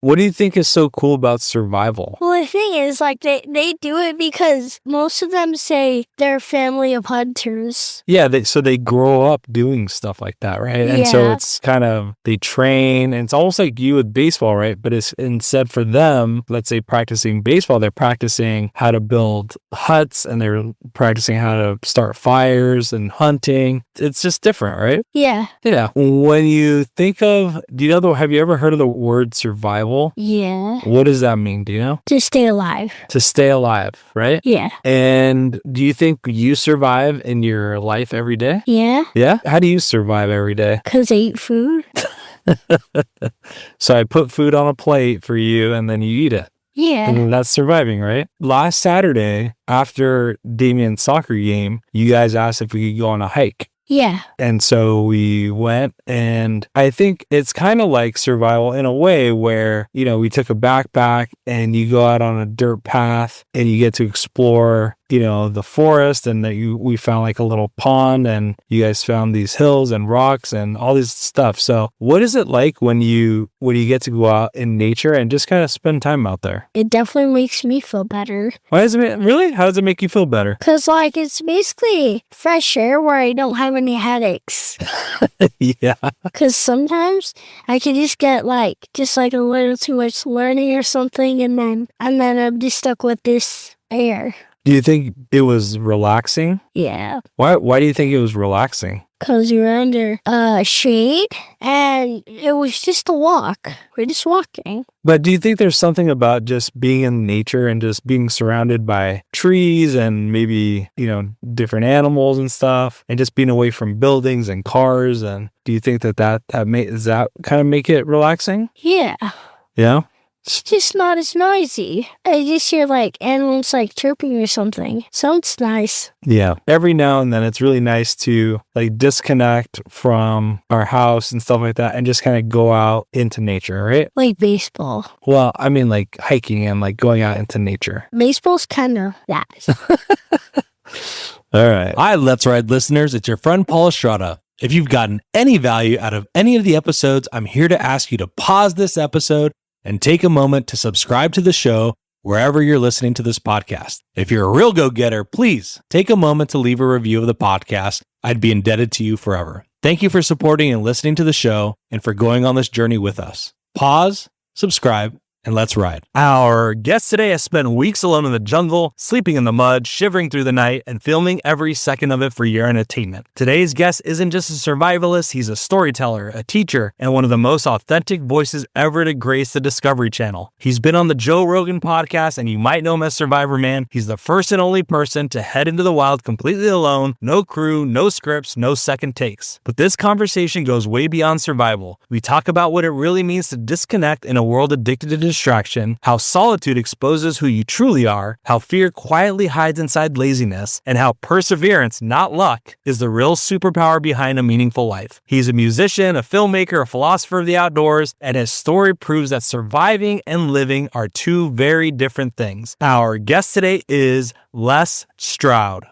What do you think is so cool about survival? Well, the thing is, like, they do it because most of them say they're a family of hunters. Yeah, so they grow up doing stuff like that, right? And so Yeah. it's kind of, they train, and it's almost like you with baseball, right? But it's instead for them, let's say practicing baseball, they're practicing how to build huts, and they're practicing how to start fires and hunting. It's just different, right? Yeah. Yeah. When you think of, have you ever heard of the word survival? Yeah. What does that mean? Do you know? To stay alive. To stay alive, right? Yeah. And do you think you survive in your life every day? Yeah. Yeah? How do you survive every day? 'Cause I eat food. So I put food on a plate for you and then you eat it. Yeah. And that's surviving, right? Last Saturday, after Damien's soccer game, you guys asked if we could go on a hike. Yeah. And so we went, and I think it's kind of like survival in a way where, we took a backpack and you go out on a dirt path and you get to explore, the forest, and we found like a little pond, and you guys found these hills and rocks and all this stuff. So what is it like when you get to go out in nature and just kind of spend time out there? It definitely makes me feel better. Why does it really? How does it make you feel better? 'Cause like it's basically fresh air where I don't have any headaches. Yeah. 'Cause sometimes I could just get just a little too much learning or something, and then I'm just stuck with this air. Do you think it was relaxing? Yeah. Why do you think it was relaxing? 'Cause you're under shade, and it was just a walk. We're just walking. But do you think there's something about just being in nature and just being surrounded by trees and maybe, different animals and stuff, and just being away from buildings and cars? And do you think does that kind of make it relaxing? Yeah. Yeah? It's just not as noisy. I just hear animals chirping or something. Sounds nice. Yeah. Every now and then it's really nice to disconnect from our house and stuff like that and just kind of go out into nature, right? Like baseball. Well, I mean hiking and going out into nature. Baseball's kind of that. All right. Hi, Let's Ride listeners. It's your friend Paul Estrada. If you've gotten any value out of any of the episodes, I'm here to ask you to pause this episode and take a moment to subscribe to the show wherever you're listening to this podcast. If you're a real go-getter, please take a moment to leave a review of the podcast. I'd be indebted to you forever. Thank you for supporting and listening to the show and for going on this journey with us. Pause, subscribe, and let's ride. Our guest today has spent weeks alone in the jungle, sleeping in the mud, shivering through the night, and filming every second of it for your entertainment. Today's guest isn't just a survivalist, he's a storyteller, a teacher, and one of the most authentic voices ever to grace the Discovery Channel. He's been on the Joe Rogan podcast, and you might know him as Survivorman. He's the first and only person to head into the wild completely alone, no crew, no scripts, no second takes. But this conversation goes way beyond survival. We talk about what it really means to disconnect in a world addicted to distraction, how solitude exposes who you truly are, how fear quietly hides inside laziness, and how perseverance, not luck, is the real superpower behind a meaningful life. He's a musician, a filmmaker, a philosopher of the outdoors, and his story proves that surviving and living are two very different things. Our guest today is Les Stroud.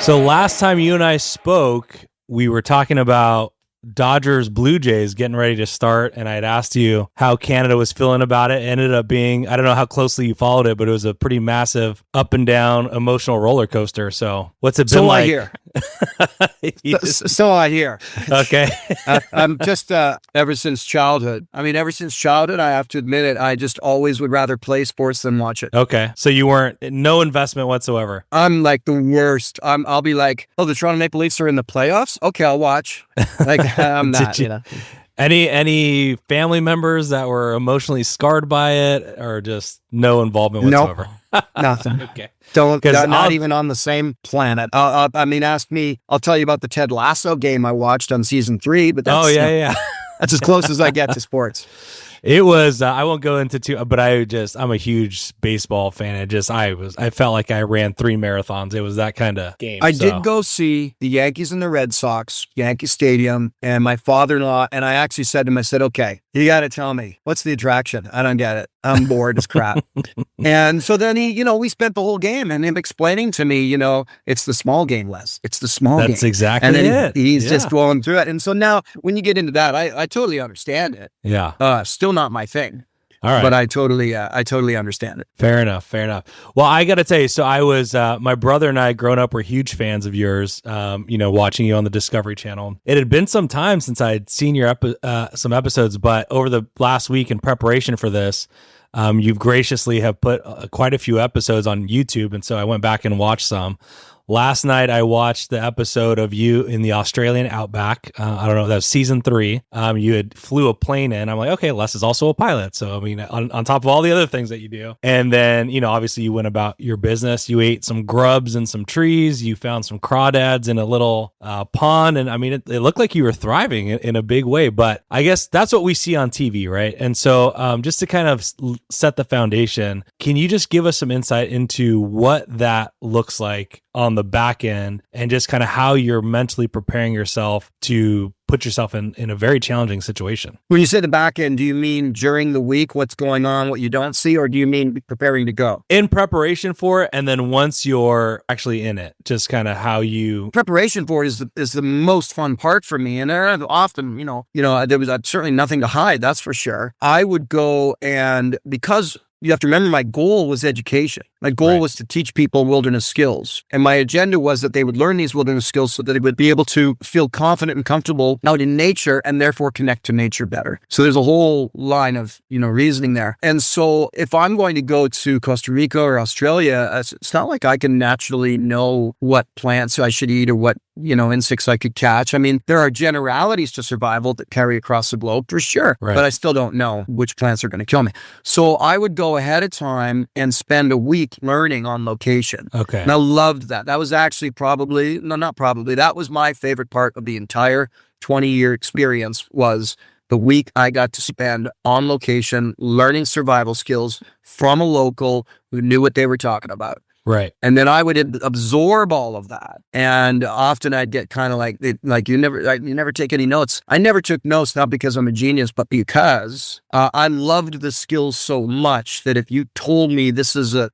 So last time you and I spoke, we were talking about Dodgers Blue Jays getting ready to start, and I had asked you how Canada was feeling about it. It ended up being, I don't know how closely you followed it, but it was a pretty massive up and down emotional roller coaster. So what's it been like? So I hear. Okay. I'm just ever since childhood. I have to admit it. I just always would rather play sports than watch it. Okay. So you weren't, no investment whatsoever. I'm like the worst. I'll be like, oh, the Toronto Maple Leafs are in the playoffs? Okay, I'll watch. I'm not, Any family members that were emotionally scarred by it, or just no involvement whatsoever? Nope. Nothing. Okay. Not even on the same planet. Ask me. I'll tell you about the Ted Lasso game I watched on season 3. But that's, That's as close as I get to sports. It was, I won't go into too, but I'm a huge baseball fan. I felt like I ran 3 marathons. It was that kind of game. I did go see the Yankees and the Red Sox, Yankee Stadium, and my father-in-law, and I actually said to him, I said, okay, you got to tell me, what's the attraction? I don't get it. I'm bored as crap. And so then we spent the whole game and him explaining to me, it's the small game, Les. It's the small game. That's exactly and then it. He's just going through it. And so now when you get into that, I totally understand it. Yeah. Still not my thing. All right. But I totally understand it. Fair enough. Well, I got to tell you, so I was, my brother and I growing up were huge fans of yours, watching you on the Discovery Channel. It had been some time since I'd seen your some episodes, but over the last week in preparation for this, you've graciously have put quite a few episodes on YouTube. And so I went back and watched some. Last night, I watched the episode of you in the Australian outback. I don't know, that was season 3. You had flew a plane in. I'm like, okay, Les is also a pilot. So, I mean, on top of all the other things that you do. And then, obviously you went about your business. You ate some grubs and some trees. You found some crawdads in a little pond. And I mean, it looked like you were thriving in a big way. But I guess that's what we see on TV, right? And so just to kind of set the foundation, can you just give us some insight into what that looks like on the back end and just kind of how you're mentally preparing yourself to put yourself in a very challenging situation? When you say the back end, do you mean during the week, what's going on, what you don't see, or do you mean preparing to go? In preparation for it, and then once you're actually in it, just kind of how you... Preparation for it is the most fun part for me. And often, there was certainly nothing to hide, that's for sure. I would go and because... You have to remember my goal was education. My goal was to teach people wilderness skills. And my agenda was that they would learn these wilderness skills so that they would be able to feel confident and comfortable out in nature and therefore connect to nature better. So there's a whole line of, reasoning there. And so if I'm going to go to Costa Rica or Australia, it's not like I can naturally know what plants I should eat or what, insects I could catch. I mean, there are generalities to survival that carry across the globe for sure, but I still don't know which plants are going to kill me. So I would go ahead of time and spend a week learning on location. Okay. And I loved that. That was actually that was my favorite part of the entire 20-year experience was the week I got to spend on location, learning survival skills from a local who knew what they were talking about. Right. And then I would absorb all of that. And often I'd get kind of like you never take any notes. I never took notes, not because I'm a genius, but because I loved the skills so much that if you told me this is a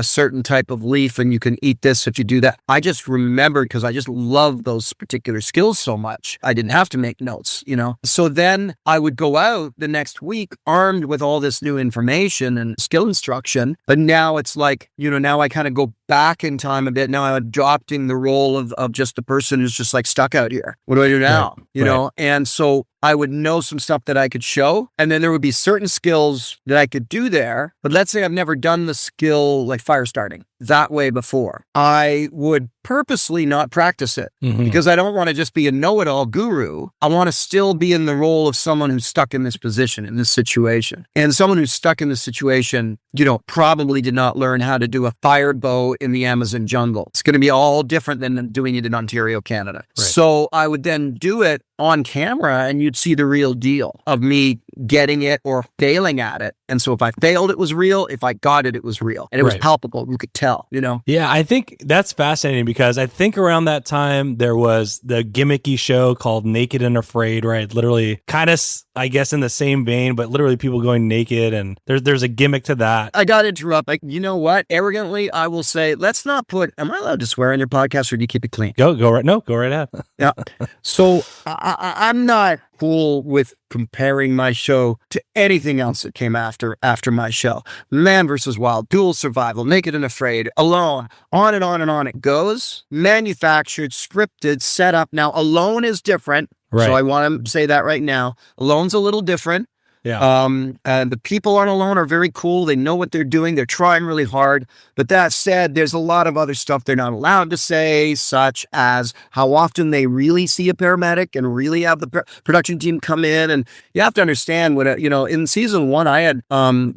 certain type of leaf and you can eat this if you do that, I just remembered because I just love those particular skills so much. I didn't have to make notes, So then I would go out the next week armed with all this new information and skill instruction. But now it's like, now I kind of go back in time a bit. Now I'm adopting the role of just the person who's just like stuck out here. What do I do now? Right. And so I would know some stuff that I could show. And then there would be certain skills that I could do there. But let's say I've never done the skill like fire starting that way before. I would purposely not practice it because I don't want to just be a know-it-all guru. I want to still be in the role of someone who's stuck in this position, in this situation. And someone who's stuck in this situation, probably did not learn how to do a fire bow in the Amazon jungle. It's going to be all different than doing it in Ontario, Canada. Right. So I would then do it on camera and you'd see the real deal of me getting it or failing at it. And so if I failed, it was real. If I got it, it was real. And it was palpable. You could tell, Yeah, I think that's fascinating because I think around that time there was the gimmicky show called Naked and Afraid, right? Literally kind of, I guess, in the same vein, but literally people going naked and there's a gimmick to that. I got to interrupt. Like, you know what? Arrogantly, I will say, let's not am I allowed to swear on your podcast or do you keep it clean? Go right ahead. Yeah. So I'm not cool with comparing my show to anything else that came after my show. Man versus Wild, Dual Survival, Naked and Afraid, Alone, on and on and on it goes. Manufactured, scripted, set up. Now, Alone is different. Right. So I want to say that right now. Alone's a little different. Yeah. And the people on Alone are very cool. They know what they're doing. They're trying really hard. But that said, there's a lot of other stuff they're not allowed to say, such as how often they really see a paramedic and really have the production team come in. And you have to understand when, in season 1, I had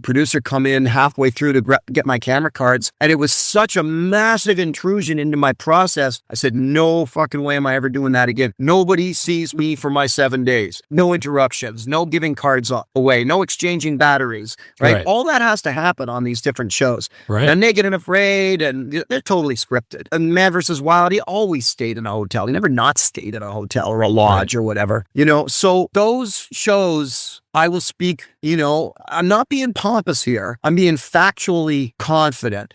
producer come in halfway through to get my camera cards. And it was such a massive intrusion into my process. I said, no fucking way am I ever doing that again. Nobody sees me for my 7 days. No interruptions, no giving cards away, no exchanging batteries, right? All that has to happen on these different shows. Right. And Naked and Afraid, and they're totally scripted. And Man vs. Wild, he always stayed in a hotel. He never not stayed in a hotel or a lodge or whatever, so those shows, I will speak, I'm not being pompous here. I'm being factually confident.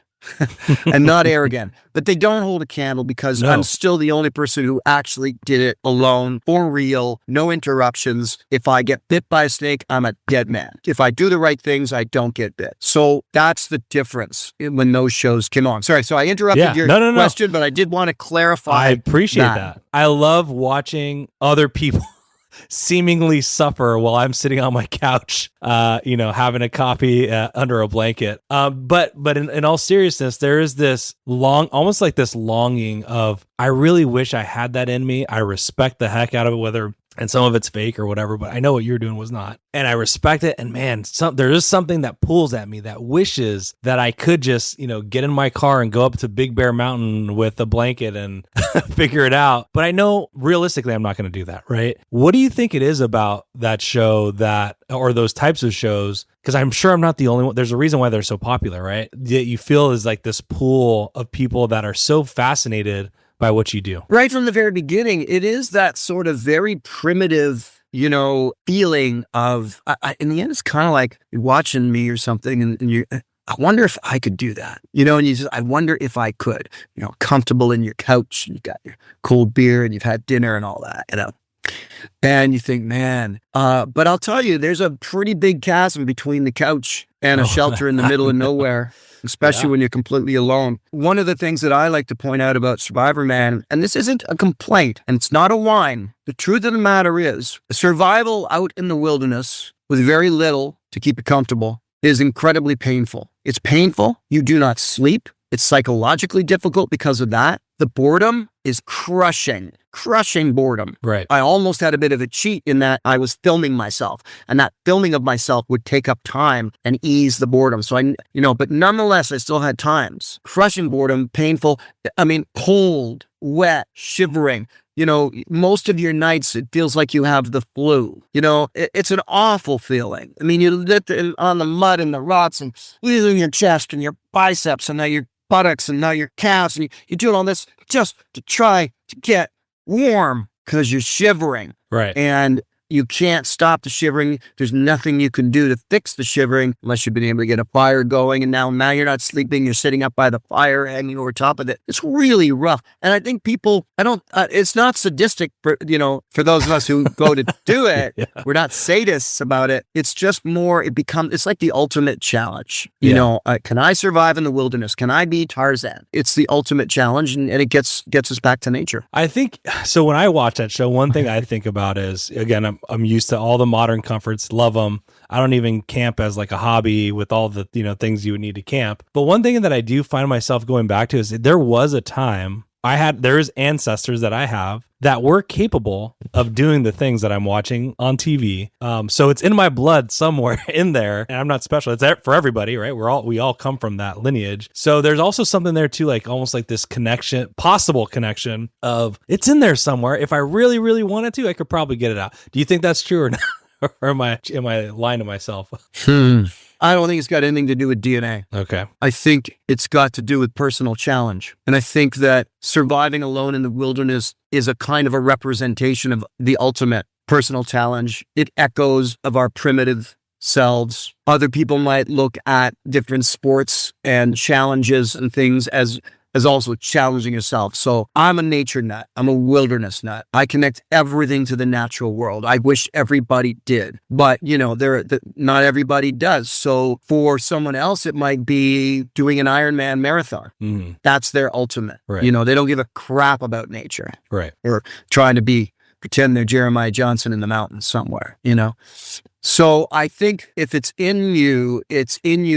And not arrogant, but they don't hold a candle because I'm still the only person who actually did it alone, for real, no interruptions. If I get bit by a snake, I'm a dead man. If I do the right things, I don't get bit. So that's the difference when those shows came on. Sorry, so I interrupted your question, but I did want to clarify. I appreciate that. I love watching other people seemingly suffer while I'm sitting on my couch, having a coffee under a blanket. But in all seriousness, there is this almost like this longing of, I really wish I had that in me. I respect the heck out of it, and some of it's fake or whatever, but I know what you're doing was not. And I respect it. And man, there is something that pulls at me that wishes that I could just, get in my car and go up to Big Bear Mountain with a blanket and figure it out. But I know realistically, I'm not going to do that, right? What do you think it is about that show or those types of shows? Because I'm sure I'm not the only one. There's a reason why they're so popular, right? That you feel is like this pool of people that are so fascinated by what you do. Right from the very beginning, it is that sort of very primitive, feeling of, in the end, it's kind of like you're watching me or something and you, I wonder if I could do that, and you just, I wonder if I could, comfortable in your couch, and you got your cold beer and you've had dinner and all that, and you think, man, but I'll tell you, there's a pretty big chasm between the couch and a shelter in the middle of nowhere. Especially when you're completely alone. One of the things that I like to point out about Survivorman, and this isn't a complaint, and it's not a whine. The truth of the matter is, survival out in the wilderness with very little to keep you comfortable is incredibly painful. It's painful. You do not sleep. It's psychologically difficult because of that. The boredom is crushing boredom. Right. I almost had a bit of a cheat in that I was filming myself, and that filming of myself would take up time and ease the boredom. So but nonetheless, I still had times. Crushing boredom, painful. Cold, wet, shivering. Most of your nights, it feels like you have the flu. It's an awful feeling. You lit on the mud and the rocks and losing your chest and your biceps and now your buttocks and now your calves, and you're doing all this just to try to get warm because you're shivering. Right. And you can't stop the shivering. There's nothing you can do to fix the shivering unless you've been able to get a fire going. And now you're not sleeping. You're sitting up by the fire, hanging over top of it. It's really rough. And I think people, it's not sadistic for those of us who go to do it. Yeah. We're not sadists about it. It's just more, it's like the ultimate challenge. Can I survive in the wilderness? Can I be Tarzan? It's the ultimate challenge, and it gets us back to nature. I think, so when I watch that show, one thing I think about is, again, I'm used to all the modern comforts, love them. I don't even camp as like a hobby with all the, things you would need to camp. But one thing that I do find myself going back to is there was a time there's ancestors that I have that were capable of doing the things that I'm watching on TV. So it's in my blood somewhere in there, and I'm not special. It's there for everybody, right? We all come from that lineage. So there's also something there too, like almost like this possible connection of it's in there somewhere. If I really, really wanted to, I could probably get it out. Do you think that's true or not? Or am I lying to myself? I don't think it's got anything to do with DNA. Okay. I think it's got to do with personal challenge. And I think that surviving alone in the wilderness is a kind of a representation of the ultimate personal challenge. It echoes of our primitive selves. Other people might look at different sports and challenges and things as also challenging yourself. So I'm a nature nut. I'm a wilderness nut. I connect everything to the natural world. I wish everybody did, but not everybody does. So for someone else, it might be doing an Ironman marathon. Mm. That's their ultimate. Right. They don't give a crap about nature. Right. Or trying to pretend they're Jeremiah Johnson in the mountains somewhere, So I think if it's in you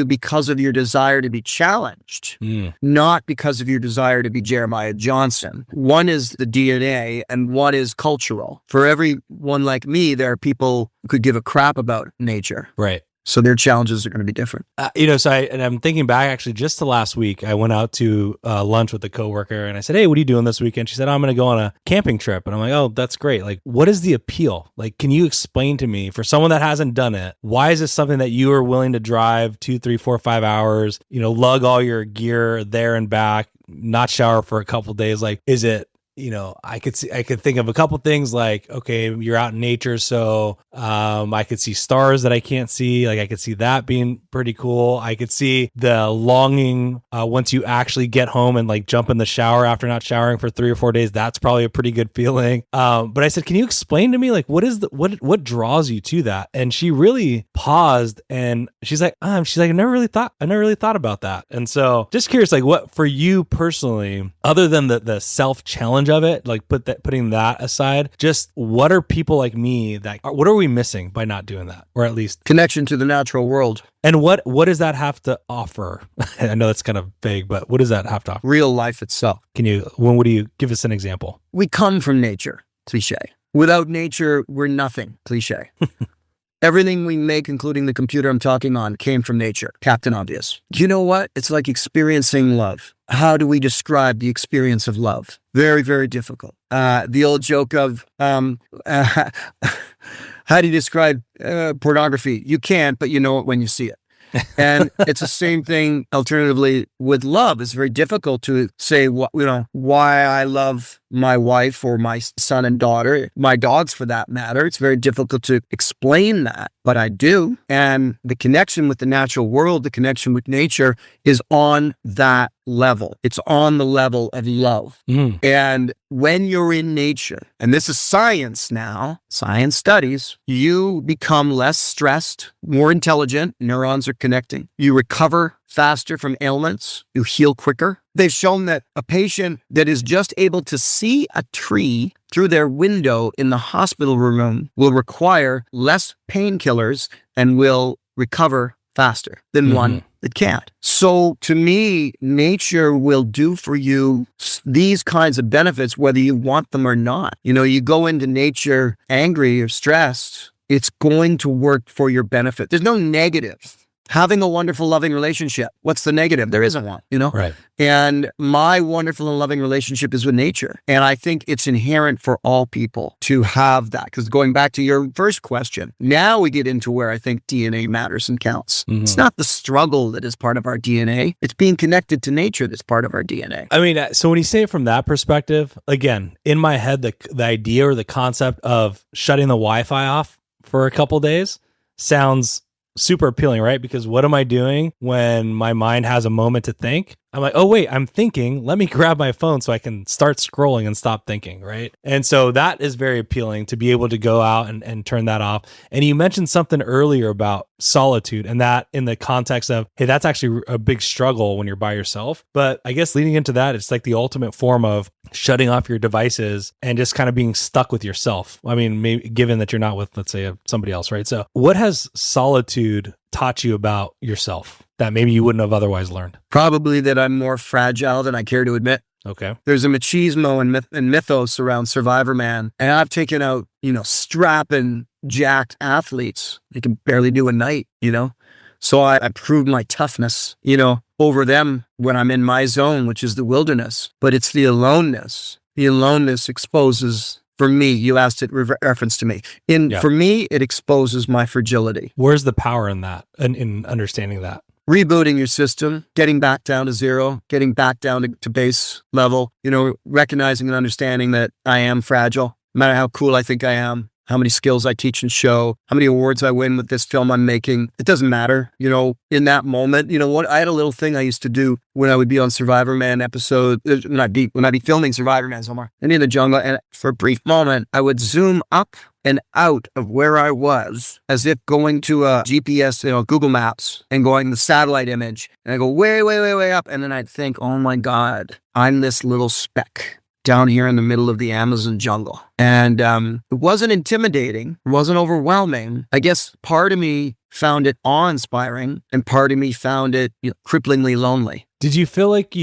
because of your desire to be challenged, not because of your desire to be Jeremiah Johnson. One is the DNA and one is cultural. For everyone like me, there are people who could give a crap about nature. Right. So their challenges are going to be different. I'm thinking back actually just to last week. I went out to lunch with a coworker and I said, "Hey, what are you doing this weekend?" She said, "I'm going to go on a camping trip." And I'm like, "Oh, that's great. Like, what is the appeal? Like, can you explain to me, for someone that hasn't done it, why is this something that you are willing to drive 2, 3, 4, 5 hours, lug all your gear there and back, not shower for a couple days? Like, is it, I could think of a couple things like, okay, you're out in nature. So, I could see stars that I can't see. Like, I could see that being pretty cool. I could see the longing, once you actually get home and like jump in the shower after not showering for 3 or 4 days. That's probably a pretty good feeling. But I said, can you explain to me, like, what draws you to that? And she really paused and she's like, I never really thought about that. And so just curious, like, what for you personally, other than the self challenge of it, like putting that aside, just what are people like me what are we missing by not doing that? Or at least connection to the natural world. And what does that have to offer? I know that's kind of vague, but what does that have to offer? Real life itself. What do you give us an example? We come from nature, cliche. Without nature, we're nothing, cliche. Everything we make, including the computer I'm talking on, came from nature. Captain Obvious. You know what? It's like experiencing love. How do we describe the experience of love? Very, very difficult. The old joke of, how do you describe pornography? You can't, but you know it when you see it. And it's the same thing alternatively with love. It's very difficult to say why I love my wife or my son and daughter, my dogs for that matter. It's very difficult to explain that, but I do. And the connection with the natural world, the connection with nature is on that level. It's on the level of love. And when you're in nature, and this is science now, science studies, you become less stressed, more intelligent, neurons are connecting. You recover faster from ailments. You heal quicker. They've shown that a patient that is just able to see a tree through their window in the hospital room will require less painkillers and will recover faster than one that can't. So to me, nature will do for you these kinds of benefits, whether you want them or not. You go into nature angry or stressed, it's going to work for your benefit. There's no negative. Having a wonderful, loving relationship. What's the negative? There isn't one, Right. And my wonderful and loving relationship is with nature. And I think it's inherent for all people to have that. Because going back to your first question, now we get into where I think DNA matters and counts. It's not the struggle that is part of our DNA. It's being connected to nature that's part of our DNA. I mean, so when you say it from that perspective, again, in my head, the idea or the concept of shutting the Wi-Fi off for a couple days sounds super appealing, right? Because what am I doing when my mind has a moment to think? I'm like, oh wait, I'm thinking, let me grab my phone so I can start scrolling and stop thinking, right? And so that is very appealing to be able to go out and turn that off. And you mentioned something earlier about solitude, and that in the context of, hey, that's actually a big struggle when you're by yourself. But I guess leading into that, it's like the ultimate form of shutting off your devices and just kind of being stuck with yourself. I mean, maybe given that you're not with, let's say, somebody else, right? So what has solitude taught you about yourself that maybe you wouldn't have otherwise learned? Probably that I'm more fragile than I care to admit. Okay. There's a machismo and mythos around Survivorman. And I've taken out, strapping, jacked athletes. They can barely do a night, So I proved my toughness, over them when I'm in my zone, which is the wilderness. But it's the aloneness. The aloneness exposes, for me, you asked it reference to me. For me, it exposes my fragility. Where's the power in that, in understanding that? Rebooting your system, getting back down to zero, getting back down to base level, recognizing and understanding that I am fragile, no matter how cool I think I am, how many skills I teach and show, how many awards I win with this film I'm making. It doesn't matter, in that moment. I had a little thing I used to do when I would be on Survivorman episode, when I'd be filming Survivorman somewhere, and in the jungle, and for a brief moment, I would zoom up and out of where I was as if going to a GPS, Google Maps, and going the satellite image. And I go way, way, way, way up. And then I'd think, oh my God, I'm this little speck down here in the middle of the Amazon jungle. And it wasn't intimidating. It wasn't overwhelming. I guess part of me found it awe-inspiring, and part of me found it cripplingly lonely. Did you feel like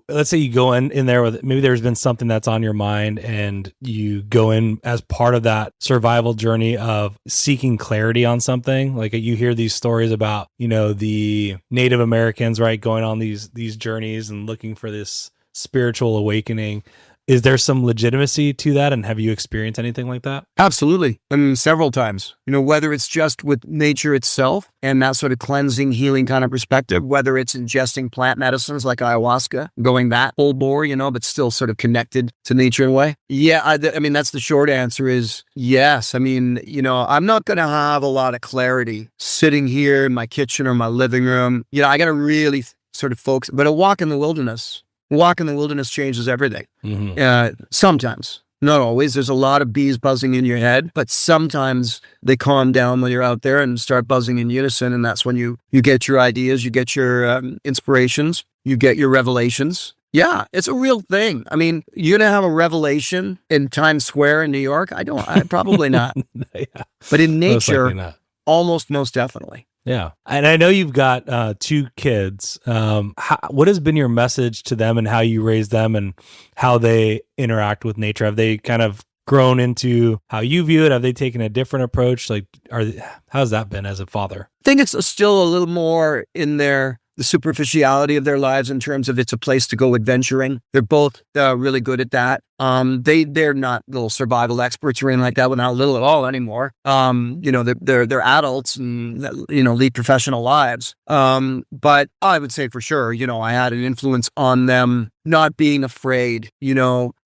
let's say you go in there with, maybe there's been something that's on your mind and you go in as part of that survival journey of seeking clarity on something? Like you hear these stories about, the Native Americans, right, going on these journeys and looking for this spiritual awakening. Is there some legitimacy to that? And have you experienced anything like that? Absolutely. Several times, whether it's just with nature itself and that sort of cleansing, healing kind of perspective, whether it's ingesting plant medicines like ayahuasca, going that full bore, but still sort of connected to nature in a way. Yeah. That's the short answer is yes. I'm not going to have a lot of clarity sitting here in my kitchen or my living room. I got to really sort of focus, but a walk in the wilderness changes everything. Mm-hmm. Sometimes, not always. There's a lot of bees buzzing in your head, but sometimes they calm down when you're out there and start buzzing in unison. And that's when you get your ideas, you get your inspirations, you get your revelations. Yeah, it's a real thing. You're going to have a revelation in Times Square in New York? Probably not. Yeah. But in nature, almost most definitely. Yeah. And I know you've got 2 kids. What has been your message to them and how you raise them and how they interact with nature? Have they kind of grown into how you view it? Have they taken a different approach? How's that been as a father? I think it's still a little more in the superficiality of their lives in terms of it's a place to go adventuring. They're both really good at that. They're not little survival experts or anything like that. Well, not little at all anymore. They're adults and, lead professional lives. But I would say for sure, I had an influence on them not being afraid,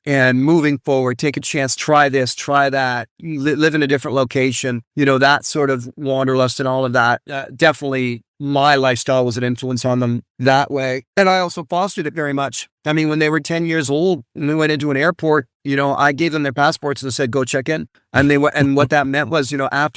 and moving forward, take a chance, try this, try that, live in a different location, that sort of wanderlust and all of that. Definitely my lifestyle was an influence on them that way. And I also fostered it very much. When they were 10 years old and we went into an airport, I gave them their passports and said, go check in. And and what that meant was,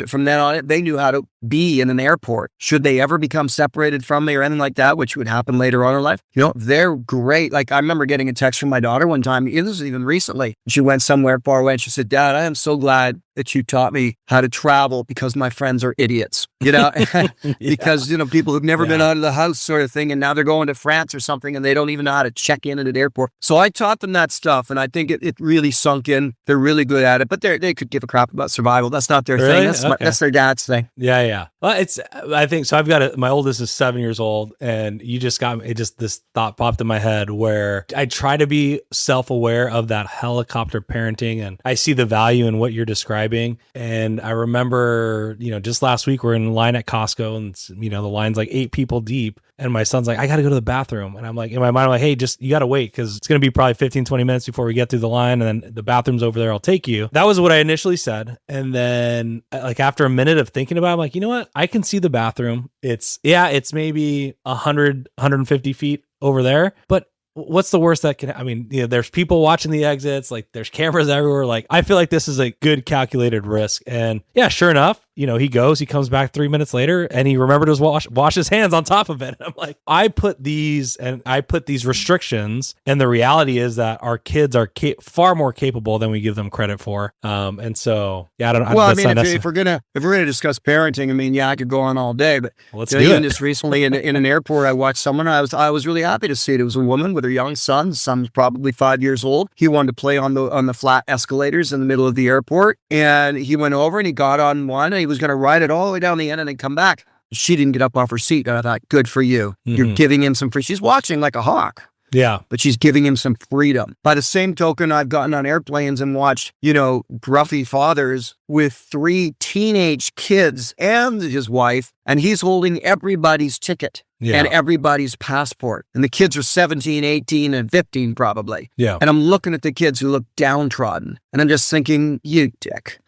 from then on, they knew how to be in an airport. Should they ever become separated from me or anything like that, which would happen later on in life, they're great. Like I remember getting a text from my daughter one time, this was even recently. She went somewhere far away and she said, Dad, I am so glad that you taught me how to travel because my friends are idiots, because, people who've never been out of the house sort of thing. And now they're going to France or something and they don't even know how to check in at an airport. So I taught them that stuff. And I think it really sunk in. They're really good at it, but they could give a crap about survival. That's not their thing. That's their dad's thing. Yeah. Well, I think so. I've got my oldest is 7 years old and you just got me, this thought popped in my head where I try to be self-aware of that helicopter parenting and I see the value in what you're describing. And I remember, just last week we're in line at Costco and, the line's like 8 people deep. And my son's like, I got to go to the bathroom. And I'm like, in my mind, I'm like, hey, you got to wait because it's going to be probably 15, 20 minutes before we get through the line. And then the bathroom's over there. I'll take you. That was what I initially said. And then after a minute of thinking about it, I'm like, you know what? I can see the bathroom. It's maybe 100, 150 feet over there. But what's the worst that can, there's people watching the exits, there's cameras everywhere. I feel like this is a good calculated risk. And yeah, sure enough, he comes back 3 minutes later and he remembered to wash his hands on top of it. And I'm like, I put these restrictions. And the reality is that our kids are far more capable than we give them credit for. And so, yeah, I don't know. Well, if we're going to discuss parenting, I could go on all day, but let's do it. Just recently in an airport, I watched someone, I was really happy to see it. It was a woman with her young son. The son's probably 5 years old. He wanted to play on the flat escalators in the middle of the airport. And he went over and he got on one and he was going to ride it all the way down the end and then come back. She didn't get up off her seat. And I thought, good for you. Mm-hmm. You're giving him some free. She's watching like a hawk. Yeah. But she's giving him some freedom. By the same token, I've gotten on airplanes and watched, gruffy fathers with 3 teenage kids and his wife, and he's holding everybody's ticket. Yeah. And everybody's passport. And the kids are 17, 18, and 15 probably. Yeah. And I'm looking at the kids who look downtrodden. And I'm just thinking, you dick.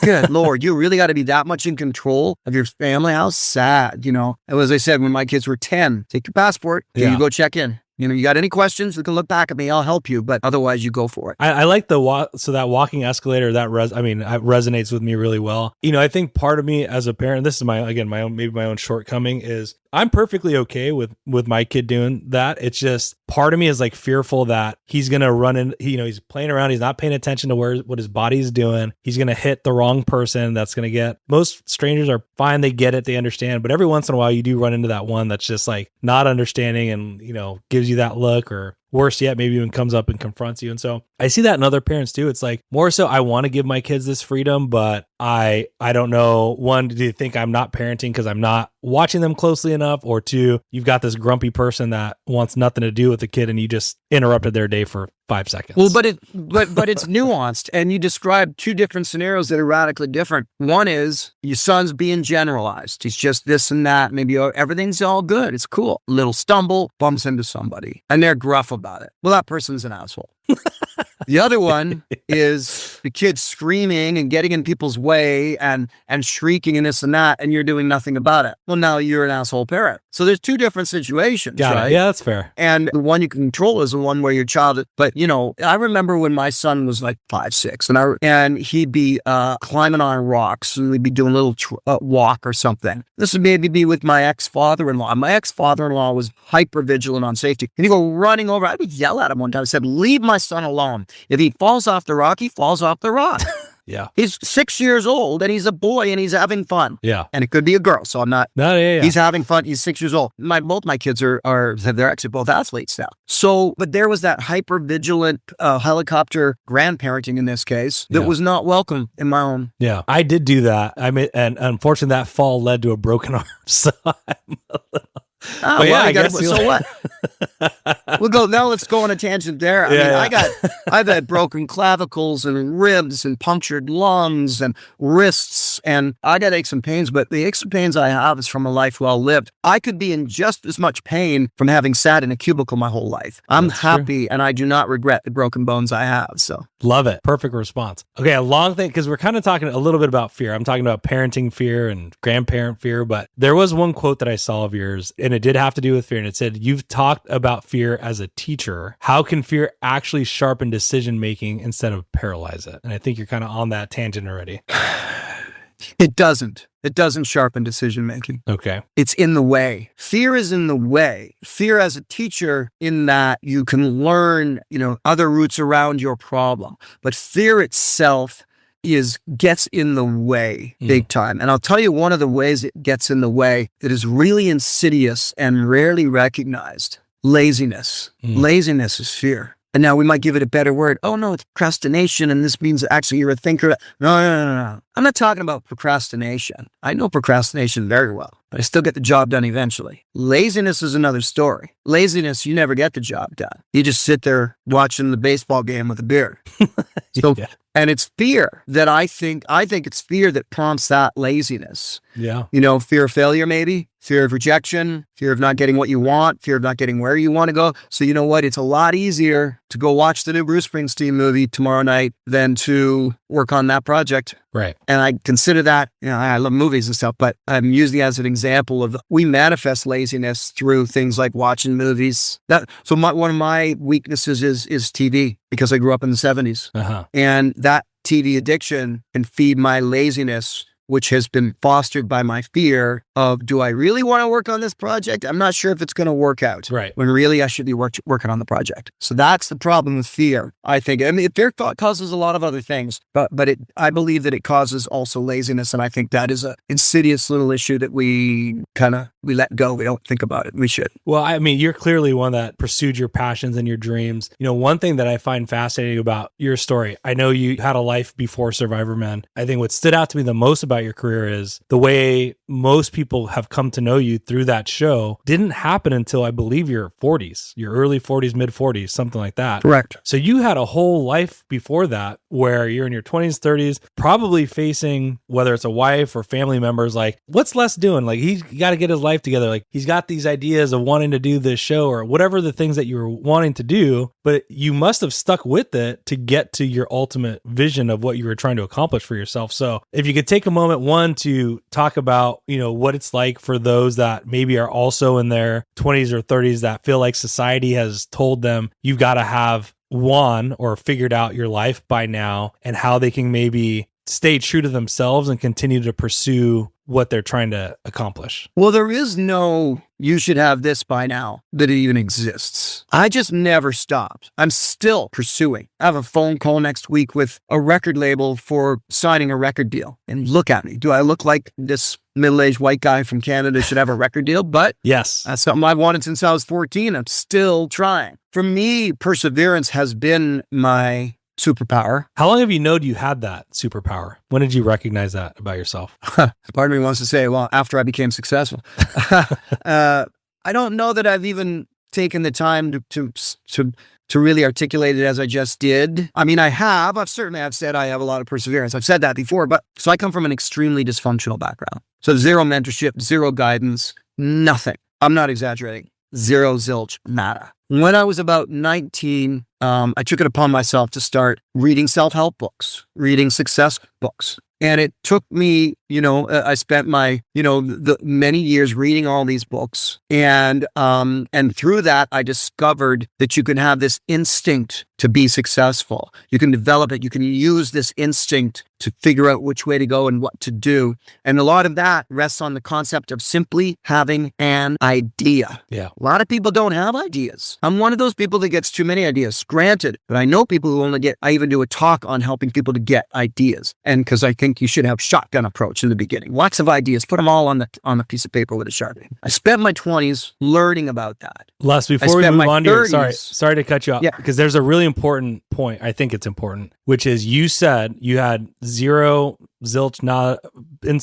Good Lord, you really got to be that much in control of your family? How sad, And as I said, when my kids were 10, take your passport. You go check in. You got any questions, you can look back at me. I'll help you. But otherwise, you go for it. I like that walking escalator, that resonates with me really well. I think part of me as a parent, this is my own shortcoming, is I'm perfectly okay with my kid doing that. It's just part of me is like fearful that he's going to run in, he's playing around. He's not paying attention to what his body's doing. He's going to hit the wrong person. That's going to get, most strangers are fine. They get it. They understand. But every once in a while you do run into that one that's just like not understanding and, gives you that look, or worse yet, maybe even comes up and confronts you. And so I see that in other parents too. It's like more so I want to give my kids this freedom, but I don't know. One, do you think I'm not parenting because I'm not watching them closely enough? Or two, you've got this grumpy person that wants nothing to do with the kid and you just interrupted their day for 5 seconds. Well, but it's nuanced, and you described two different scenarios that are radically different. One is your son's being generalized. He's just this and that. Maybe everything's all good. It's cool. Little stumble, bumps into somebody, and they're gruff about it. Well, that person's an asshole. The other one is the kid screaming and getting in people's way and shrieking and this and that, and you're doing nothing about it. Well, now you're an asshole parent. So there's two different situations, right? Yeah, that's fair. And the one you can control is the one where your child, but I remember when my son was like 5, 6, and he'd be climbing on rocks, and we'd be doing a little walk or something. This would maybe be with my ex-father-in-law. My ex-father-in-law was hyper vigilant on safety. And he'd go running over. I would yell at him one time. I said, "Leave my son alone. If he falls off the rock, he falls off the rock." Yeah. He's 6 years old and he's a boy and he's having fun. Yeah. And it could be a girl. So I'm not. No, yeah. He's having fun. He's 6 years old. Both my kids they're actually both athletes now. So, but there was that hyper vigilant helicopter grandparenting in this case that was not welcome in my home. Yeah. I did do that. And unfortunately that fall led to a broken arm. So I'm a little... Oh, well, I guess so what? Let's go on a tangent there. I've had broken clavicles and ribs and punctured lungs and wrists, and I got aches and pains, but the aches and pains I have is from a life well lived. I could be in just as much pain from having sat in a cubicle my whole life. I'm happy, true. And I do not regret the broken bones I have. So love it. Perfect response. Okay, a long thing, because we're kind of talking a little bit about fear. I'm talking about parenting fear and grandparent fear, but there was one quote that I saw of yours, and it did have to do with fear. And it said, "You've talked about fear as a teacher. How can fear actually sharpen decision making instead of paralyze it?" And I think you're kind of on that tangent already. It doesn't. It doesn't sharpen decision making. Okay. It's in the way. Fear is in the way. Fear as a teacher, in that you can learn, other routes around your problem. But fear itself gets in the way big time. And I'll tell you one of the ways it gets in the way that is really insidious and rarely recognized. Laziness. Laziness is fear. And now we might give it a better word. Oh no, it's procrastination, and this means actually you're a thinker. No. I'm not talking about procrastination. I know procrastination very well, but I still get the job done eventually. Laziness is another story. Laziness, you never get the job done. You just sit there watching the baseball game with a beer. And it's fear that I think it's fear that prompts that laziness. Yeah. Fear of failure, maybe. Fear of rejection, fear of not getting what you want, fear of not getting where you want to go. So you know what? It's a lot easier to go watch the new Bruce Springsteen movie tomorrow night than to work on that project. Right. And I consider that, I love movies and stuff, but I'm using it as an example of we manifest laziness through things like watching movies. One of my weaknesses is TV, because I grew up in the 70s. Uh-huh. And that TV addiction can feed my laziness, which has been fostered by my fear of, do I really want to work on this project? I'm not sure if it's going to work out. Right. When really I should be working on the project. So that's the problem with fear, I think. I mean, fear causes a lot of other things, but I believe that it causes also laziness. And I think that is a insidious little issue that we let go. We don't think about it. We should. Well, I mean, you're clearly one that pursued your passions and your dreams. One thing that I find fascinating about your story, I know you had a life before Survivorman. I think what stood out to me the most about your career is the way most people have come to know you through that show didn't happen until I believe your 40s, your early 40s, mid 40s, something like that. Correct. So you had a whole life before that where you're in your 20s, 30s, probably facing, whether it's a wife or family members, like, what's Les doing? Like, he's got to get his life together. Like, he's got these ideas of wanting to do this show or whatever the things that you were wanting to do, but you must have stuck with it to get to your ultimate vision of what you were trying to accomplish for yourself. So if you could take a moment, one, to talk about, what it's like for those that maybe are also in their 20s or 30s that feel like society has told them you've got to have won or figured out your life by now, and how they can maybe stay true to themselves and continue to pursue what they're trying to accomplish? Well, there is no, you should have this by now, that it even exists. I just never stopped. I'm still pursuing. I have a phone call next week with a record label for signing a record deal. And look at me. Do I look like this middle-aged white guy from Canada should have a record deal? But yes, that's something I've wanted since I was 14. I'm still trying. For me, perseverance has been my superpower. How long have you known you had that superpower? When did you recognize that about yourself? Part of me wants to say, well, after I became successful. I don't know that I've even taken the time to really articulate it as I just did. I mean, I've said I have a lot of perseverance. I've said that before, but so I come from an extremely dysfunctional background. So zero mentorship, zero guidance, nothing. I'm not exaggerating. Zero, zilch, nada. When I was about 19, I took it upon myself to start reading self-help books, reading success books. And it took me, I spent my, the many years reading all these books. And through that, I discovered that you can have this instinct to be successful. You can develop it. You can use this instinct to figure out which way to go and what to do. And a lot of that rests on the concept of simply having an idea. Yeah. A lot of people don't have ideas. I'm one of those people that gets too many ideas, granted, but I know people who I even do a talk on helping people to get ideas. And because I think you should have shotgun approach in the beginning. Lots of ideas, put them all on a piece of paper with a Sharpie. I spent my 20s learning about that. Les, before we move on to your, 30s, sorry to cut you off, because there's a really important point. I think it's important, which is you said you had zero, zilch, not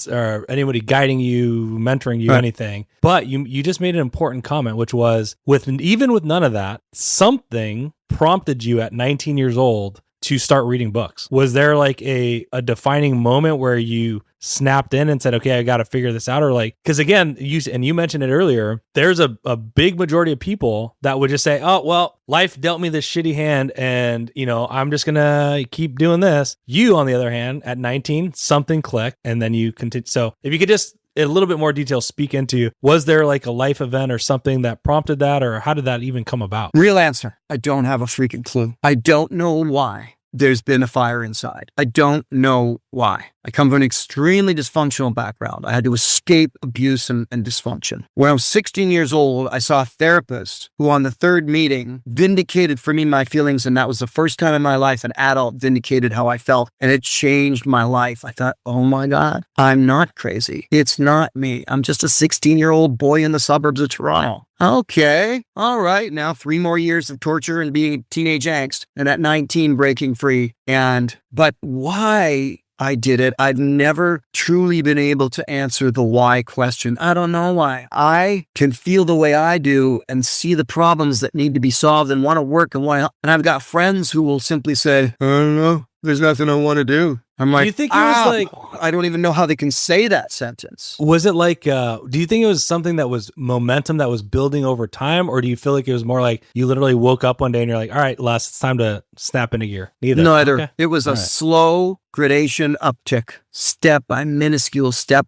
or anybody guiding you, mentoring you, anything. But you just made an important comment, which was even with none of that, something prompted you at 19 years old to start reading books. Was there like a defining moment where you snapped in and said, okay, I got to figure this out? Or like, because again, you mentioned it earlier, there's a big majority of people that would just say, oh, well, life dealt me this shitty hand and, I'm just going to keep doing this. You, on the other hand, at 19, something clicked and then you continue. So if you could just, in a little bit more detail, speak into, was there like a life event or something that prompted that, or how did that even come about? Real answer. I don't have a freaking clue. I don't know why there's been a fire inside. I don't know why. I come from an extremely dysfunctional background. I had to escape abuse and dysfunction. When I was 16 years old, I saw a therapist who on the third meeting vindicated for me my feelings. And that was the first time in my life an adult vindicated how I felt. And it changed my life. I thought, oh my God, I'm not crazy. It's not me. I'm just a 16-year-old boy in the suburbs of Toronto. Okay. All right. Now 3 more years of torture and being teenage angst. And at 19, breaking free. But why I did it, I've never truly been able to answer the why question. I don't know why. I can feel the way I do and see the problems that need to be solved and want to work and want to, and I've got friends who will simply say, I don't know, there's nothing I want to do. I'm like, do you think it was like, I don't even know how they can say that sentence. Was it like, do you think it was something that was momentum that was building over time? Or do you feel like it was more like you literally woke up one day and you're like, all right, Les, it's time to snap into gear? Neither. Okay. It was a slow gradation uptick, step by minuscule step,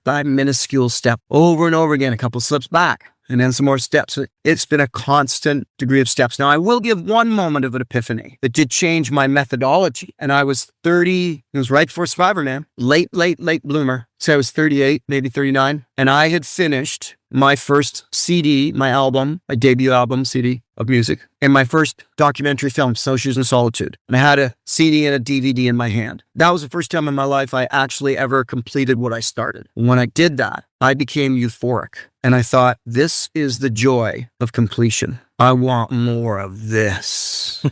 over and over again, a couple slips back. And then some more steps. It's been a constant degree of steps. Now, I will give one moment of an epiphany that did change my methodology. And I was 30, it was right before Survivorman, late bloomer. So I was 38, maybe 39. And I had finished my first CD, my debut album, CD of music, and my first documentary film, Snowshoes and Solitude. And I had a CD and a DVD in my hand. That was the first time in my life I actually ever completed what I started. When I did that, I became euphoric. And I thought, this is the joy of completion. I want more of this.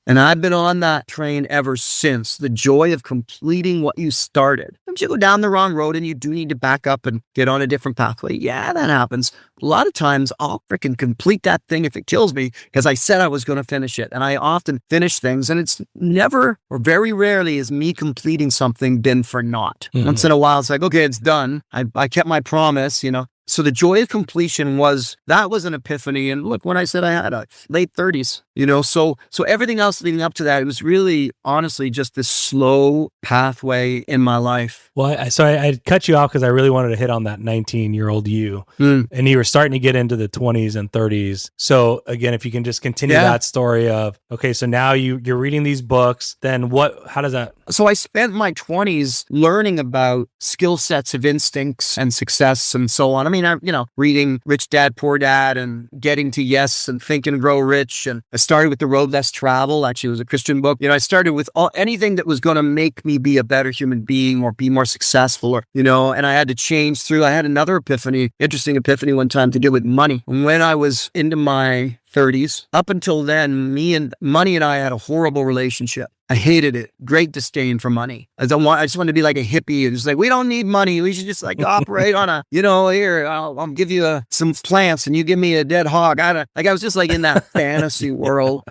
And I've been on that train ever since. The joy of completing what you started. Sometimes you go down the wrong road and you do need to back up and get on a different pathway. Yeah, that happens. A lot of times I'll freaking complete that thing if it kills me because I said I was going to finish it. And I often finish things and it's never or very rarely is me completing something been for naught. Once in a while, it's like, okay, it's done. I kept my promise, So the joy of completion was an epiphany. And look, when I said I had a late 30s, so everything else leading up to that, it was really honestly just this slow pathway in my life. Well, I cut you off because I really wanted to hit on that 19-year-old you, and you were starting to get into the 20s and 30s. So again, if you can just continue that story of, okay, so now you're reading these books, then how does that? So I spent my 20s learning about skill sets of instincts and success and so on. I mean, reading Rich Dad, Poor Dad and Getting to Yes and Think and Grow Rich. And I started with The Road Less Traveled. Actually, it was a Christian book. I started with anything that was going to make me be a better human being or be more successful and I had to change through. I had another interesting epiphany one time to do with money. When I was into my 30s, up until then, money and I had a horrible relationship. I hated it. Great disdain for money. I just wanted to be like a hippie and just like, we don't need money. We should just like operate on here, I'll give you some plants and you give me a dead hog. I was just like in that fantasy world.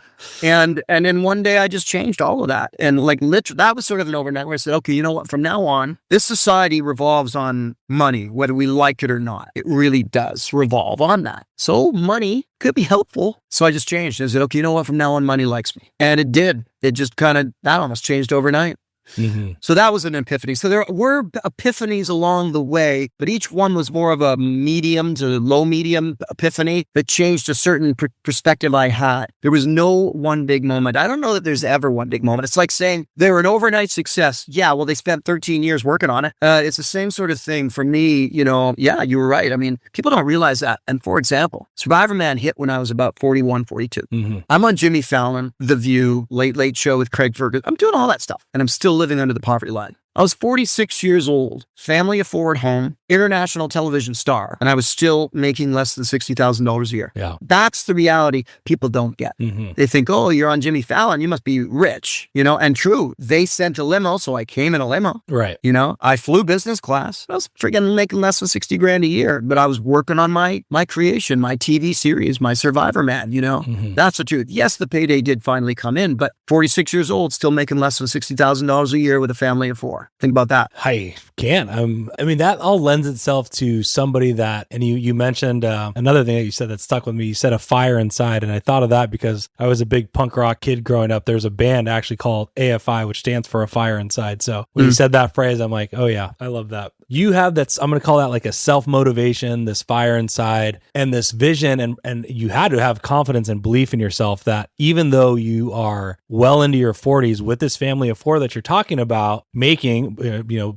And then one day I just changed all of that. And like literally, that was sort of an overnight where I said, okay, you know what? From now on, this society revolves on money, whether we like it or not. It really does revolve on that. So money could be helpful. So I just changed. I said, okay, you know what? From now on, money likes me. And it did. It just that almost changed overnight. Mm-hmm. So that was an epiphany. So there were epiphanies along the way, but each one was more of a medium to low medium epiphany that changed a certain perspective I had. There was no one big moment. I don't know that there's ever one big moment. It's like saying they were an overnight success. Yeah, well, they spent 13 years working on it. It's the same sort of thing for me. Yeah, you were right. I mean, people don't realize that. And for example, Survivorman hit when I was about 41, 42. Mm-hmm. I'm on Jimmy Fallon, The View, Late Late Show with Craig Ferguson. I'm doing all that stuff and I'm still living under the poverty line. I was 46 years old, family of four at home, international television star, and I was still making less than $60,000 a year. Yeah. That's the reality people don't get. Mm-hmm. They think, oh, you're on Jimmy Fallon, you must be rich, and true. They sent a limo, so I came in a limo. Right. I flew business class. I was freaking making less than $60,000 a year, but I was working on my creation, my TV series, my Survivorman, Mm-hmm. That's the truth. Yes, the payday did finally come in, but 46 years old, still making less than $60,000 a year with a family of four. Think about that. I can't. I mean, that all lends itself to somebody that, and you mentioned another thing that you said that stuck with me. You said a fire inside, and I thought of that because I was a big punk rock kid growing up. There's a band actually called AFI, which stands for A Fire Inside. So when you said that phrase, I'm like, oh yeah, I love that. You have I'm going to call that like a self-motivation, this fire inside, and this vision, and you had to have confidence and belief in yourself that even though you are well into your 40s with this family of four that you're talking about, making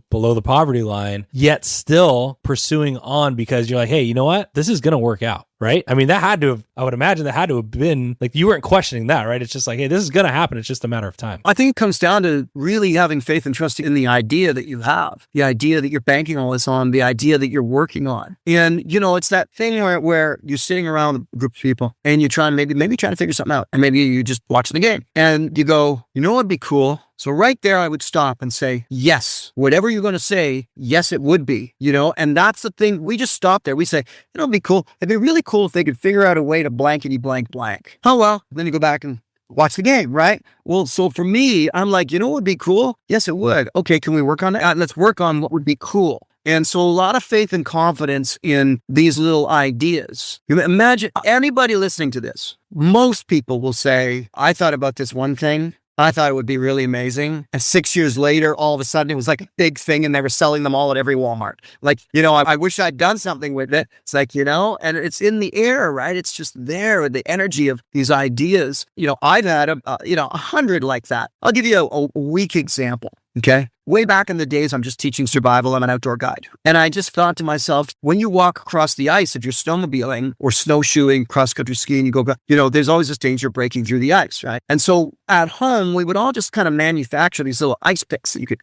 below the poverty line, yet still pursuing on because you're like, hey, you know what? This is going to work out. Right? I mean, I would imagine that had to have been like, you weren't questioning that, right? It's just like, hey, this is going to happen. It's just a matter of time. I think it comes down to really having faith and trust in the idea that you have, the idea that you're banking all this on, the idea that you're working on. And, it's that thing where you're sitting around a group of people and you're trying, maybe trying to figure something out. And maybe you're just watching the game and you go, you know what'd be cool? So right there, I would stop and say, yes, whatever you're going to say, yes, it would be, and that's the thing. We just stop there. We say, it'd be cool. It'd be really cool if they could figure out a way to blankety blank blank. Oh, well, then you go back and watch the game, right? Well, so for me, I'm like, what would be cool? Yes, it would. Okay, can we work on it? Let's work on what would be cool. And so a lot of faith and confidence in these little ideas. Imagine anybody listening to this. Most people will say, I thought about this one thing. I thought it would be really amazing. And 6 years later, all of a sudden, it was like a big thing and they were selling them all at every Walmart. Like, I wish I'd done something with it. It's like, and it's in the air, right? It's just there with the energy of these ideas. I've had 100 like that. I'll give you a weak example. Okay. Way back in the days, I'm just teaching survival. I'm an outdoor guide. And I just thought to myself, when you walk across the ice, if you're snowmobiling or snowshoeing, cross-country skiing, you go, there's always this danger of breaking through the ice, right? And so at home, we would all just kind of manufacture these little ice picks that you could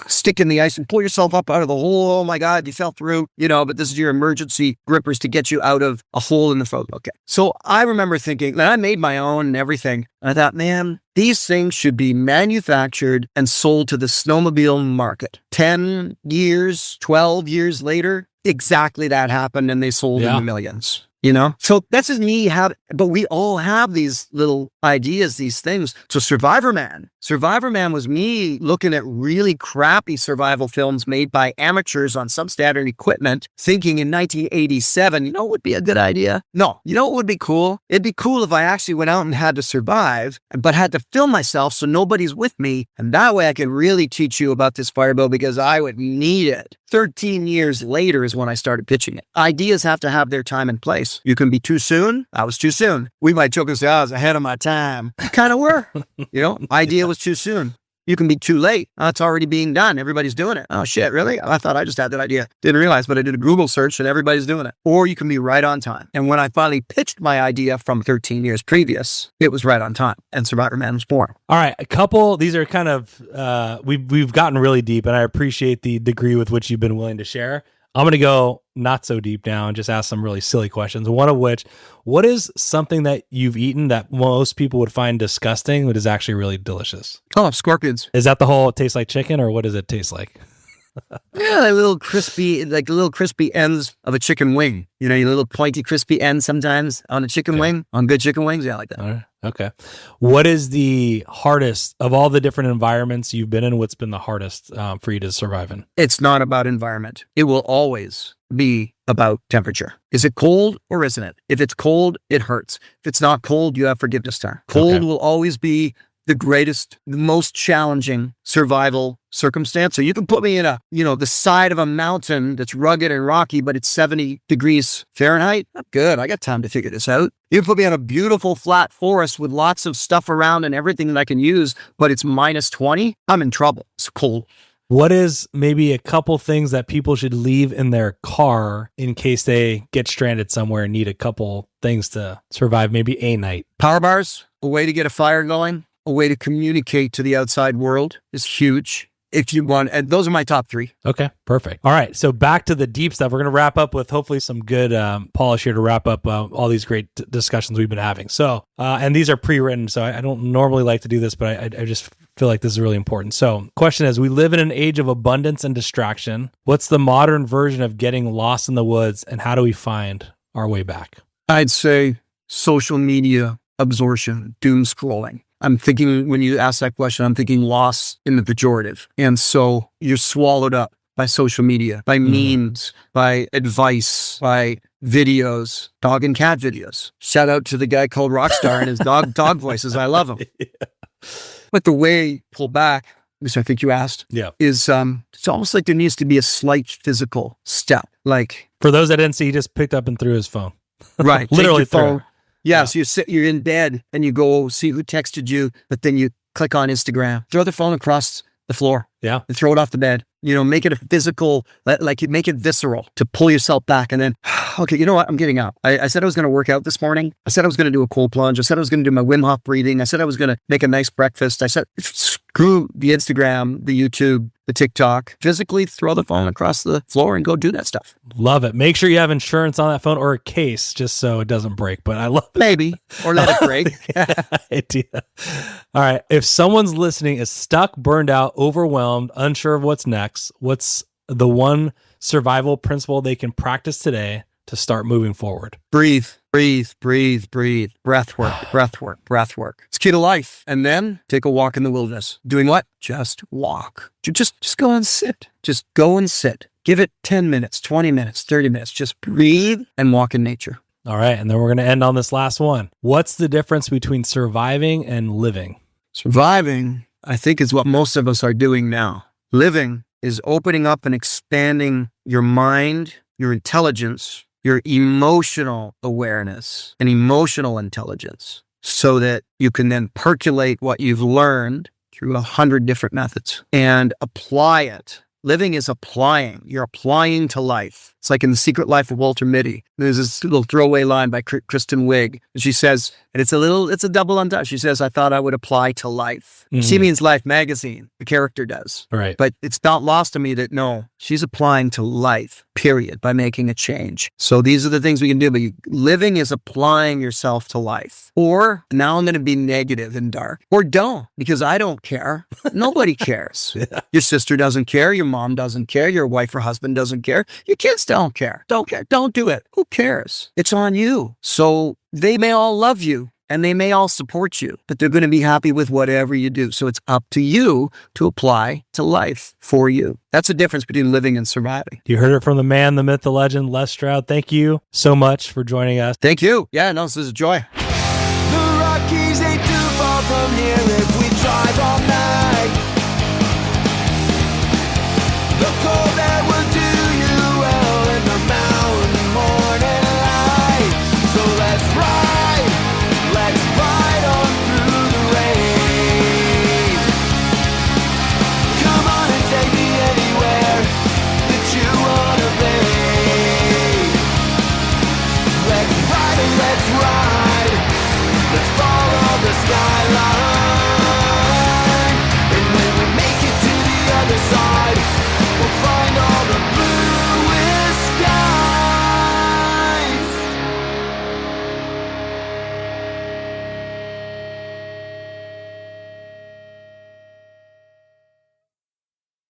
stick in the ice and pull yourself up out of the hole. Oh my God, you fell through, but this is your emergency grippers to get you out of a hole in the road. Okay. So I remember thinking that I made my own and everything. And I thought, man, these things should be manufactured and sold to the snowmobile market. 10 years, 12 years later, exactly that happened and they sold in the millions. you know? So that's just me, but we all have these little ideas, these things. So Survivorman was me looking at really crappy survival films made by amateurs on substandard equipment, thinking in 1987, you know what would be a good idea? No. You know what would be cool? It'd be cool if I actually went out and had to survive, but had to film myself so nobody's with me. And that way I could really teach you about this fireball because I would need it. 13 years later is when I started pitching it. Ideas have to have their time and place. You can be too soon. I was too soon. We might joke and say, I was ahead of my time. Kind of were. You know, idea was too soon. You can be too late. It's already being done. Everybody's doing it. Oh shit, really? I thought I just had that idea. Didn't realize, but I did a Google search and everybody's doing it. Or you can be right on time. And when I finally pitched my idea from 13 years previous, it was right on time. And Survivorman was born. All right, these are kind of, we've gotten really deep, and I appreciate the degree with which you've been willing to share. I'm going to go not so deep now and just ask some really silly questions. One of which, what is something that you've eaten that most people would find disgusting, but is actually really delicious? Oh, scorpions. Is that the whole it tastes like chicken, or what does it taste like? Yeah, like little crispy ends of a chicken wing. You know, your little pointy, crispy ends sometimes on a chicken wing, on good chicken wings. Yeah, I like that. All right. Okay. What is the hardest of all the different environments you've been in? What's been the hardest for you to survive in? It's not about environment. It will always be about temperature. Is it cold or isn't it? If it's cold, it hurts. If it's not cold, you have forgiveness time. Cold will always be the most challenging survival circumstance. So you can put me in the side of a mountain that's rugged and rocky, but it's 70 degrees Fahrenheit. I'm good. I got time to figure this out. You can put me on a beautiful flat forest with lots of stuff around and everything that I can use, but it's minus 20. I'm in trouble. It's cold. What is maybe a couple things that people should leave in their car in case they get stranded somewhere and need a couple things to survive maybe a night? Power bars, a way to get a fire going. A way to communicate to the outside world is huge. If you want, and those are my top 3. Okay, perfect. All right, so back to the deep stuff. We're going to wrap up with hopefully some good polish here to wrap up all these great discussions we've been having. So, and these are pre-written, so I don't normally like to do this, but I just feel like this is really important. So, question is, we live in an age of abundance and distraction. What's the modern version of getting lost in the woods, and how do we find our way back? I'd say social media absorption, doom scrolling. I'm thinking, when you ask that question, I'm thinking loss in the pejorative. And so you're swallowed up by social media, by memes, by advice, by videos, dog and cat videos. Shout out to the guy called Rockstar and his dog voices. I love him. But the way pull back, which I think you asked, is it's almost like there needs to be a slight physical step. Like, for those that didn't see, he just picked up and threw his phone. Right. Literally phone. Yeah, so you're in bed and you go see who texted you, but then you click on Instagram, throw the phone across the floor. Yeah. And throw it off the bed. You know, make it a physical, like you make it visceral to pull yourself back. And then, okay, you know what? I'm getting up. I said I was going to work out this morning. I said I was going to do a cold plunge. I said I was going to do my Wim Hof breathing. I said I was going to make a nice breakfast. I said, screw the Instagram, the YouTube, the TikTok. Physically throw the phone across the floor and go do that stuff. Love it. Make sure you have insurance on that phone or a case just so it doesn't break. But I love it. Maybe. Or let it break. Idea. All right. If someone's listening is stuck, burned out, overwhelmed, unsure of what's next, what's the one survival principle they can practice today to start moving forward? Breathe. Breath work. It's key to life. And then take a walk in the wilderness. Doing what? Just walk. Just go and sit. Just go and sit. Give it 10 minutes, 20 minutes, 30 minutes. Just breathe and walk in nature. All right. And then we're going to end on this last one. What's the difference between surviving and living? Surviving, I think, is what most of us are doing now. Living is opening up and expanding your mind, your intelligence, your emotional awareness and emotional intelligence so that you can then percolate what you've learned through 100 different methods and apply it. Living is applying. You're applying to life. It's like in The Secret Life of Walter Mitty. There's this little throwaway line by Kristen Wiig. And she says, and it's a double entendre. She says, I thought I would apply to life. Mm-hmm. She means Life magazine. The character does. Right. But it's not lost to me that no, she's applying to life, period, by making a change. So these are the things we can do. But living is applying yourself to life. Or now I'm going to be negative and dark. Or don't, because I don't care. Nobody cares. Yeah. Your sister doesn't care. Your mom doesn't care. Your wife or husband doesn't care. Your kids Don't care. Don't care. Don't do it. Who cares? It's on you. So they may all love you and they may all support you, but they're going to be happy with whatever you do. So it's up to you to apply to life for you. That's the difference between living and surviving. You heard it from the man, the myth, the legend, Les Stroud. Thank you so much for joining us. Thank you. Yeah, no, this is a joy. The Rockies ain't too far from here if we drive all night. The cold air will do you well in the mountain morning light. So let's ride on through the rain. Come on and take me anywhere that you wanna be. Let's ride, let's follow the skyline.